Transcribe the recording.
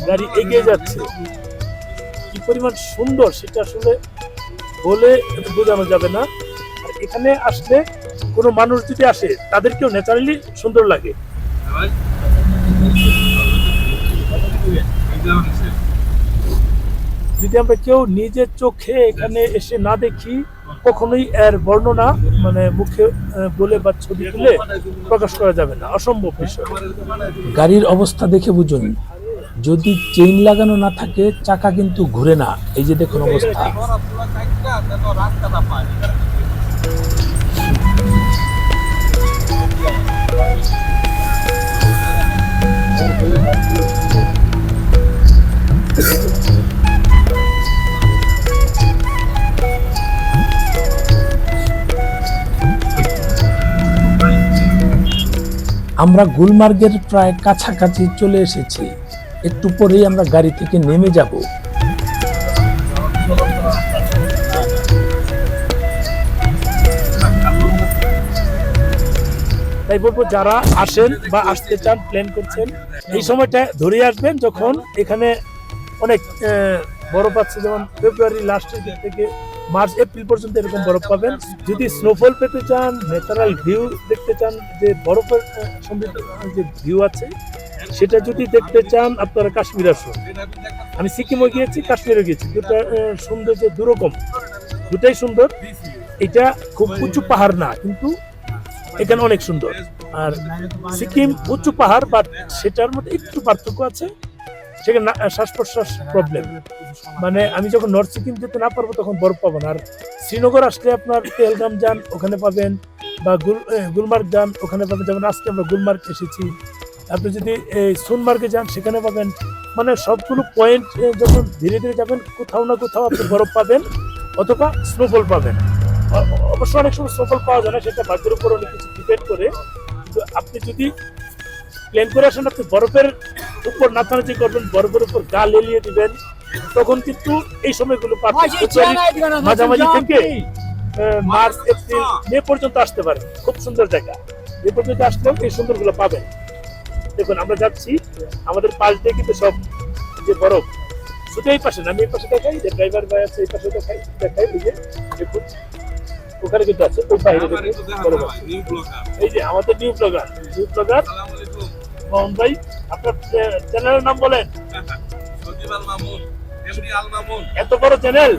গাড়ি এগিয়ে যাচ্ছে, কি পরিমাণ সুন্দর সেটা আসলে বলে বোঝানো যাবে না। আর এখানে আসলে কোনো মানুষ যদি আসে তাদেরকেও ন্যাচারালি সুন্দর লাগে। যদি আমরা কেউ নিজের চোখে এখানে এসে না দেখি, কখনোই এর বর্ণনা মানে মুখে বলে বা ছবি তুলে প্রকাশ করা যাবে না, অসম্ভব বিষয়। গাড়ির অবস্থা দেখে বুঝুন, যদি চেইন লাগানো না থাকে চাকা কিন্তু ঘুরে না। এই যে দেখুন অবস্থা। আমরা গুলমার্গের প্রায় কাছাকাছি চলে এসেছি, একটু পরেই আমরা গাড়ি থেকে নেমে যাব। তাই বলবো, যারা আসেন বা আসতে চান, প্ল্যান করছেন, এই সময়টা ধরে আসবেন যখন এখানে অনেক বরফ আছে। যেমন ফেব্রুয়ারি লাস্টের দিক থেকে মার্চ এপ্রিল পর্যন্ত এরকম বরফ পাবেন। যদি স্নোফল পেতে চান, ন্যাচারাল ভিউ দেখতে চান, যে বরফের সমৃদ্ধ যে ভিউ আছে সেটা যদি দেখতে চান, আপনারা কাশ্মীর আসুন। আমি সিকিমও গিয়েছি, কাশ্মীরও গিয়েছি, দুটা সৌন্দর্য দুরকম, দুটাই সুন্দর। এটা খুব উঁচু পাহাড় না, কিন্তু এখানে অনেক সুন্দর। আর সিকিম উঁচু পাহাড়, বাট সেটার মধ্যে একটু পার্থক্য আছে, সেখানে শ্বাস প্রশ্বাস প্রবলেম। মানে আমি যখন নর্থ সিকিম যেতে না পারবো তখন বরফ পাবো না। আর শ্রীনগর আসলে আপনার পেহেলগাম যান, ওখানে পাবেন, বা গুলমার্গ যান, ওখানে পাবেন। যেমন আজকে আমরা গুলমার্গ এসেছি। আপনি যদি সোনমার্গে যান, সেখানে পাবেন। মানে সবগুলো পয়েন্ট যখন ধীরে ধীরে যাবেন, কোথাও না কোথাও আপনি বরফ পাবেন অথবা স্নোফল পাবেন। অবশ্য অনেক সময় স্নোফল পাওয়া যায় না, সেটা ভাগ্যের উপর অনেক কিছু ডিপেন্ড করে। কিন্তু আপনি যদি প্ল্যান করে আসেন, আপনি বরফের উপর নাচানাচি করবেন, বরফের উপর গা লেলিয়ে দিবেন, তখন কিন্তু এই সময়গুলো মাঝামাঝি থেকে মার্চ এপ্রিল মে পর্যন্ত আসতে পারেন। খুব সুন্দর জায়গা, মে পর্যন্ত আসলেও এই সুন্দরগুলো পাবেন। দেখুন আমরা যাচ্ছি, আমাদের পাশ দিয়ে কিন্তু সব যে বরফ, শুধু এই পাশে না, আমি এই পাশে দেখাই, যে ড্রাইভার ভাই আছে এই পাশে দেখাই, ওই যে দেখুন ওখানে কিন্তু আছে, ওই বাইরে এই যে আমাদের নিউ ব্লগার মোহন ভাই। আপনার চ্যানেলের নাম বলেন। এত বড় চ্যানেল,